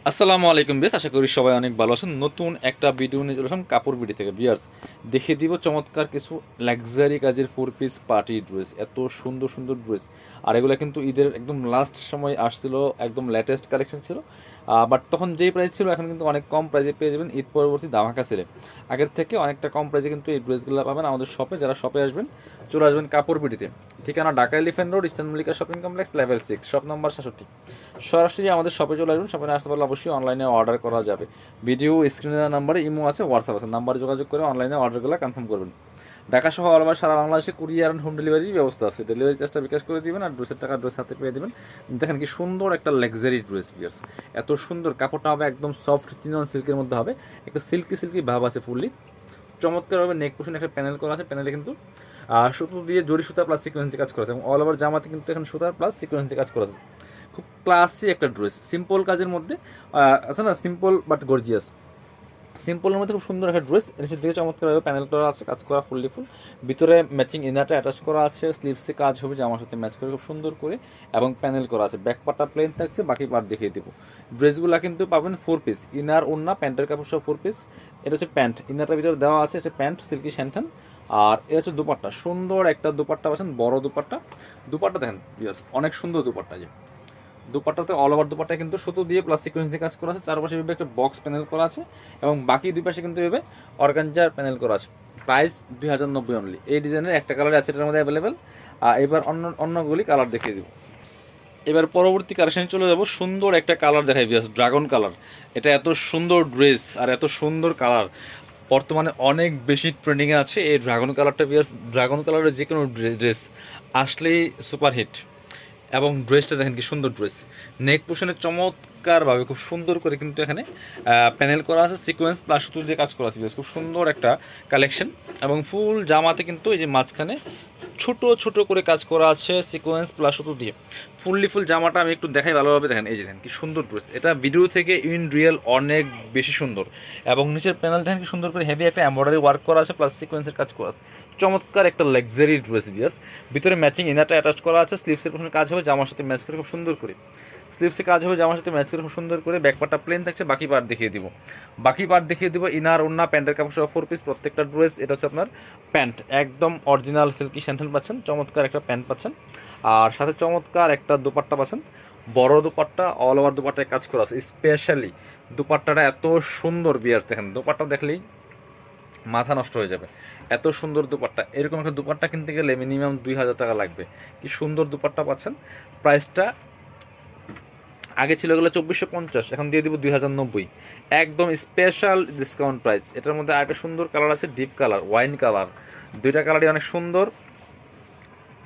আসসালামু আলাইকুম বেশ, আশা করি সবাই অনেক ভালো আছেন। নতুন একটা ভিডিও নিয়ে চলে আসলাম কাপড় বিডি থেকে। বিয়ার্স, দেখিয়ে দিব চমৎকার কিছু লাক্সারি কাজের 4 পিস পার্টি ড্রেস। এত সুন্দর সুন্দর ড্রেস, আর এগুলো কিন্তু ঈদের একদম লাস্ট সময় আসছিল, একদম লেটেস্ট কালেকশন ছিল। বাট তখন যেই প্রাইস ছিল এখন কিন্তু অনেক কম প্রাইসে পেয়ে যাবেন ঈদ পরবর্তী ধামাকা সেলে। আগের থেকে অনেকটা কম প্রাইসে কিন্তু এই ড্রেসগুলো পাবেন আমাদের শপে। যারা শপে আসবেন চলে আসবেন কাপড় বিডিতে। ঠিকানা Dhaka elephant road, eastern Mallika shopping complex, level 6, shop number 67। সরাসরি আমাদের শপে চলে আসবেন। শপে আসতে পারলে অবশ্যই অনলাইনে অর্ডার করা যাবে। ভিডিও স্ক্রিনে দেওয়া নাম্বারে ইমো আছে, হোয়াটসঅ্যাপ আছে, নাম্বারে যোগাযোগ করে অনলাইনে অর্ডারগুলো কনফার্ম করবেন। ঢাকা সহ অল ওভার সারা বাংলাদেশে কুরিয়ার অ্যান্ড হোম ডেলিভারির ব্যবস্থা আছে। ডেলিভারি চার্জটা বিকাশ করে দিবেন আর ড্রেসের টাকা ড্রেস হাতে পেয়ে দেবেন। দেখেন কি সুন্দর একটা লাক্সারি ড্রেস পিয়ার্স। এত সুন্দর কাপড়টা হবে একদম সফট চিনন সিল্কের মধ্যে হবে। একটা সিল্কি সিল্কি ভাব আছে ফুললি। চমৎকারভাবে নেক পোর্শনে একটা প্যানেল করা আছে। প্যানেলে কিন্তু সুতো দিয়ে জরি সুতা প্লাস সিকোয়েন্স দিয়ে কাজ করা আছে এবং অল ওভার জামাতে কিন্তু এখন সুতা প্লাস সিকোয়েন্স দিয়ে কাজ করা আছে। খুব ক্লাসি একটা ড্রেস, সিম্পল কাজের মধ্যে আছে না, সিম্পল বাট গর্জিয়াস। সিম্পলের মধ্যে খুব সুন্দর একটা ড্রেস। নিচের দিকে চমৎকারভাবে প্যানেল করা আছে, কাজ করা ফুললি ফুল। ভিতরে ম্যাচিং ইনারটা অ্যাটাচ করা আছে, স্লিভসে কাজ হবে জামার সাথে ম্যাচ করে খুব সুন্দর করে, এবং প্যানেল করা আছে। ব্যাক পার্টটা প্লেন থাকছে, বাকি পার্ট দেখিয়ে দেবো। ড্রেসগুলো কিন্তু পাবেন 4 পিস, ইনার ওড়না প্যান্টের কাপড় সহ 4 পিস। এটা হচ্ছে প্যান্ট, ইনারটার ভিতরে দেওয়া আছে হচ্ছে প্যান্ট সিল্কি স্যান্টান। আর এটা হচ্ছে দুপাট্টা, সুন্দর একটা দুপাট্টা পাচ্ছেন, বড় দুপাট্টা। দুপাট্টা দেখেন অনেক সুন্দর দুপাট্টা। যে দুপাট্টাতে অল ওভার দুপাট্টা কিন্তু সুতো দিয়ে প্লাস সিকোয়েন্স দিয়ে কাজ করা আছে। চারপাশে এভাবে একটা বক্স প্যানেল করা আছে এবং বাকি দুই পাশে কিন্তু এভাবে অর্গানজার প্যানেল করা আছে। Price 2090 only. এই ডিজাইনের একটা কালার আছে এটার মধ্যে অ্যাভেলেবেল। আর এবার অন্যগুলি কালার দেখিয়ে দিব। এবার পরবর্তী কালেকশনে চলে যাব। সুন্দর একটা কালার দেখাই বিয়াস, ড্রাগন কালার। এটা এত সুন্দর ড্রেস আর এত সুন্দর কালার, বর্তমানে অনেক বেশি ট্রেন্ডিংয়ে আছে এই ড্রাগন কালারটা বিয়াস। ড্রাগন কালারের যে কোনো ড্রেস আসলেই সুপারহিট। এবং ড্রেসটা দেখেন কি সুন্দর ড্রেস। নেক পোর্শনে চমৎকারভাবে খুব সুন্দর করে কিন্তু এখানে প্যানেল করা আছে, সিকোয়েন্স প্লাস সুতো দিয়ে কাজ করা আছে। খুব সুন্দর একটা কালেকশন। এবং ফুল জামাতে কিন্তু এই যে মাঝখানে ছোট ছোট করে কাজ করা আছে সিকোয়েন্স প্লাস সুতো দিয়ে। ফুললি ফুল জামাটা আমি একটু দেখাই ভালোভাবে। দেখেন এই যে দেখেন কি সুন্দর ড্রেস। এটা ভিডিও থেকে ইন রিয়েল অনেক বেশি সুন্দর। এবং নিচের প্যানেল দেখেন কি সুন্দর করে হেভি একটা এমব্রয়ডারি ওয়ার্ক করা আছে প্লাস সিকোয়েন্সের কাজ করা আছে। চমৎকার একটা লাক্সারি ড্রেস বিয়ার্স। ভিতরে ম্যাচিং ইনারটা অ্যাটাচ করা আছে, স্লিভসের পেছনে কাজ হবে জামার সাথে ম্যাচ করে খুব সুন্দর করে। স্লিভসে কাজ হবে জামার সাথে ম্যাচ করে খুব সুন্দর করে। ব্যাক পার্টটা প্লেন থাকছে, বাকি পার্ট দেখিয়ে দিব। বাকি পার্ট দেখিয়ে দিব ইনার ওড়না প্যান্টের কাপড় সহ 4 পিস প্রত্যেকটা ড্রেস। এটা হচ্ছে আপনার প্যান্ট, একদম অরিজিনাল সিল্কি স্যান্ডেল পাচ্ছেন, চমৎকার একটা প্যান্ট পাচ্ছেন। আর সাথে চমৎকার একটা দুপাট্টা পাচ্ছেন, বড় দুপাট্টা, অল ওভার দুপাট্টায় কাজ করা আছে। স্পেশালি দুপাট্টাটা এত সুন্দর বিয়ার্স, দেখেন দুপাট্টা দেখলেই মাথা নষ্ট হয়ে যাবে। এত সুন্দর দুপাট্টা, এরকম একটা দুপাট্টা কিনতে গেলে মিনিমাম 2000 টাকা লাগবে। কি সুন্দর দুপাট্টা পাচ্ছেন। প্রাইসটা আগে ছিল এগুলো 2450, এখন দিয়ে দিব 2090। একদম স্পেশাল ডিসকাউন্ট প্রাইস। এটার মধ্যে আরেকটা সুন্দর কালার আছে, ডিপ কালার, ওয়াইন কালার। দুইটা কালারই অনেক সুন্দর।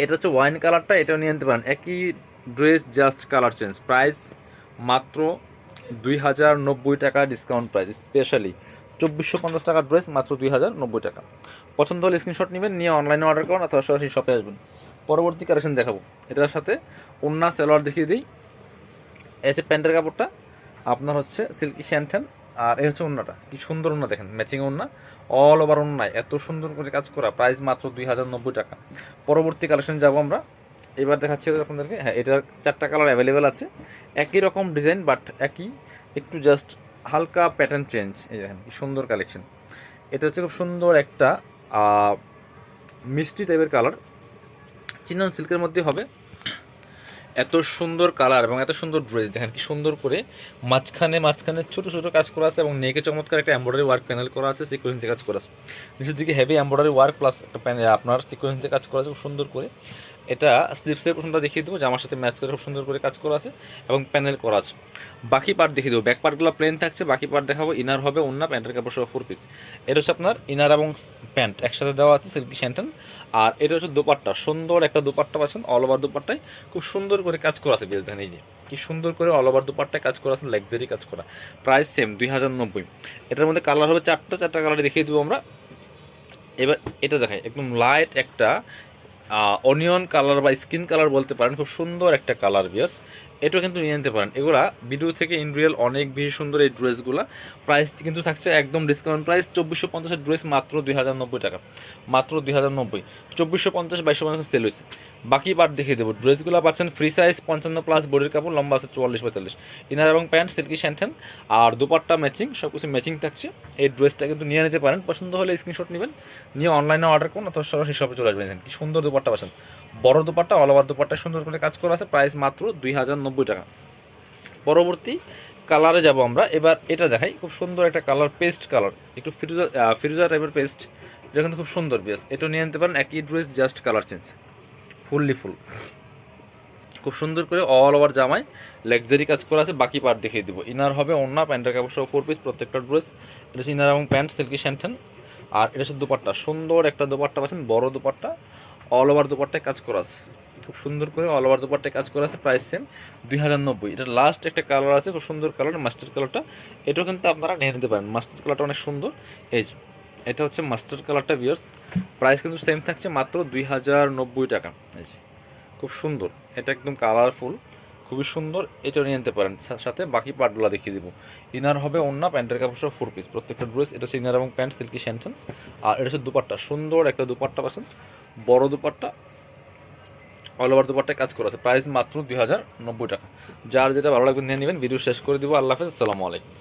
এটা হচ্ছে ওয়াইন কালারটা, এটাও নিয়ে নিতে পারেন। একই dress, just colour change. Price মাত্র 2090 টাকা ডিসকাউন্ট প্রাইস। স্পেশালি 2450 টাকার ড্রেস মাত্র 2090 টাকা। পছন্দ হলে স্ক্রিনশট নেবেন, নিয়ে অনলাইনে অর্ডার করুন অথবা সরাসরি শপে আসবেন। পরবর্তী কালেকশন দেখাবো। এটার সাথে ওন্না সালোয়ার দেখিয়ে দিই। এই হচ্ছে প্যান্টের কাপড়টা আপনার হচ্ছে সিল্কি স্যান্টেন। আর এই হচ্ছে ওন্নাটা, কি সুন্দর ওন্না দেখেন, ম্যাচিং ওন্না, অল ওভার ওন্নায় এত সুন্দর করে কাজ করা। প্রাইস মাত্র 2090 টাকা। পরবর্তী কালেকশন যাবো আমরা। এবার দেখাচ্ছি আপনাদেরকে। হ্যাঁ, এটার 4টা কালার অ্যাভেলেবেল আছে। একই রকম ডিজাইন বাট একই, একটু জাস্ট হালকা প্যাটার্ন চেঞ্জ। এই দেখেন কি সুন্দর কালেকশন। এটা হচ্ছে খুব সুন্দর একটা মিষ্টি টাইপের কালার, চিনন সিল্কের মধ্যে হবে। এত সুন্দর কালার এবং এত সুন্দর ড্রেস, দেখেন কি সুন্দর করে মাঝখানে মাঝখানে ছোট ছোট কাজ করা আছে এবং নেকে চমৎকার একটা এমব্রয়ডারি ওয়ার্ক প্যানেল করা আছে, সিকোয়েন্স দিয়ে কাজ করা আছে। নিচের দিকে হেভি এমব্রয়ডারি ওয়ার্ক প্লাস একটা আপনার সিকোয়েন্স দিয়ে কাজ করা আছে খুব সুন্দর করে। এটা স্লিপসের পোর্শনটা দেখিয়ে দেবো, জামার সাথে ম্যাচ করে খুব সুন্দর করে কাজ করা আছে এবং প্যানেল করা আছে। বাকি পার্ট দেখিয়ে দেবো। ব্যাক পার্টগুলো প্লেন থাকছে, বাকি পার্ট দেখাবো। ইনার হবে ওন্না প্যান্টের কাপড় সহ 4 পিস। এটা হচ্ছে আপনার ইনার এবং প্যান্ট একসাথে দেওয়া আছে, সিল্কি স্যান্টেন। আর এটা হচ্ছে দুপাট্টা, সুন্দর একটা দুপাট্টা পাচ্ছেন। অল ওভার দুপাট্টায় খুব সুন্দর করে কাজ করা আছে। বেশ দেখেন এই যে কি সুন্দর করে অল ওভার দুপাট্টায় কাজ করা আছে, লাক্সারি কাজ করা। Price same 2090। এটার মধ্যে কালার হবে 4টা কালার দেখিয়ে দেবো আমরা। এবার এটা দেখাই, একদম লাইট একটা অনিয়ন কালার বা স্কিন কালার বলতে পারেন, খুব সুন্দর একটা কালার বিয়ার্স। এটাও কিন্তু নিয়ে নিতে পারেন। এগুলা ভিডিও থেকে ইন রিয়েল অনেক বেশি সুন্দর এই ড্রেসগুলো। প্রাইস কিন্তু থাকছে একদম ডিসকাউন্ট প্রাইস। 2450 ড্রেস মাত্র 2090 টাকা। মাত্র 2090। 2450 2250 সেল হয়েছে। বাকি পার্ট দেখিয়ে দেবো। ড্রেসগুলো পাচ্ছেন ফ্রি সাইজ 55+ বডির কাপড়, লম্বা আছে 44-45, ইনার এবং প্যান্ট সিল্কি স্যান্টেন, আর দুপাট্টা ম্যাচিং, সব কিছু ম্যাচিং থাকছে। এই ড্রেসটা কিন্তু নিয়ে নিতে পারেন, পছন্দ হলে স্ক্রিনশট নেবেন, নিয়ে অনলাইনে অর্ডার করুন অথবা সরাসরি শপে চলে আসবেন। কি সুন্দর দুপাট্টা পাচ্ছেন, বড় দুপাট্টা, অল ওভার দুপাট্টা সুন্দর করে কাজ করা আছে, প্রাইস মাত্র 2090 টাকা। পরবর্তী কালারে যাব আমরা, এবার এটা দেখাই, খুব সুন্দর একটা কালার, পেস্ট কালার, একটু ফিরোজা ফিরোজা টাইপের পেস্ট, এটা কিন্তু খুব সুন্দর বেশ, এটা নিয়ে নিতে পারেন, একই dress just colour change, fully full, খুব সুন্দর করে অল ওভার জামায় লাক্সারি কাজ করা আছে। বাকি পার্ট দেখিয়ে দিব। ইনার হবে ওড়না, প্যান্টের কাপড় সহ 4 পিস প্রত্যেকটা ড্রেস, এটা হচ্ছে ইনার এবং প্যান্ট সিল্কি স্যান্টেন, আর এটা হচ্ছে দুপাট্টা, সুন্দর একটা দুপাট্টা পাচ্ছেন, বড় দুপাট্টা, অল ওভার দুপাট্টায় কাজ করা আছে, খুব সুন্দর করে অল ওভার দুপাট্টায় কাজ করা আছে, প্রাইস সেম 2090। এটা লাস্ট একটা কালার আছে, খুব সুন্দর কালার, মাস্টার্ড কালারটা, এটাও কিন্তু আপনারা নিয়ে নিতে পারেন, মাস্টার্ড কালারটা অনেক সুন্দর। এই যে এটা হচ্ছে মাস্টার্ড কালারটা ভিউয়ার্স, প্রাইস কিন্তু সেম থাকছে মাত্র 2090 টাকা। এই যে খুব সুন্দর, এটা একদম কালারফুল, খুবই সুন্দর, এটা নিয়ে নিতে পারেন। সাথে বাকি পার্টগুলো দেখিয়ে দিব। ইনার হবে ওড়না, প্যান্টের কাপড় সহ 4 পিস প্রত্যেকটা ড্রেস, এটা হচ্ছে ইনার এবং প্যান্ট সিল্কি স্যান্টেন, আর এটা হচ্ছে দুপাট্টা, সুন্দর একটা দুপাট্টা পাচ্ছেন, বড় দুপাট্টা, অল ওভার দুপাট্টায় কাজ করা আছে, প্রাইস মাত্র 2090 টাকা। যার যেটা ভালো লাগবে নিয়ে নেবেন। ভিডিও শেষ করে দিব। আল্লাহ হাফেজ, আসসালামু আলাইকুম।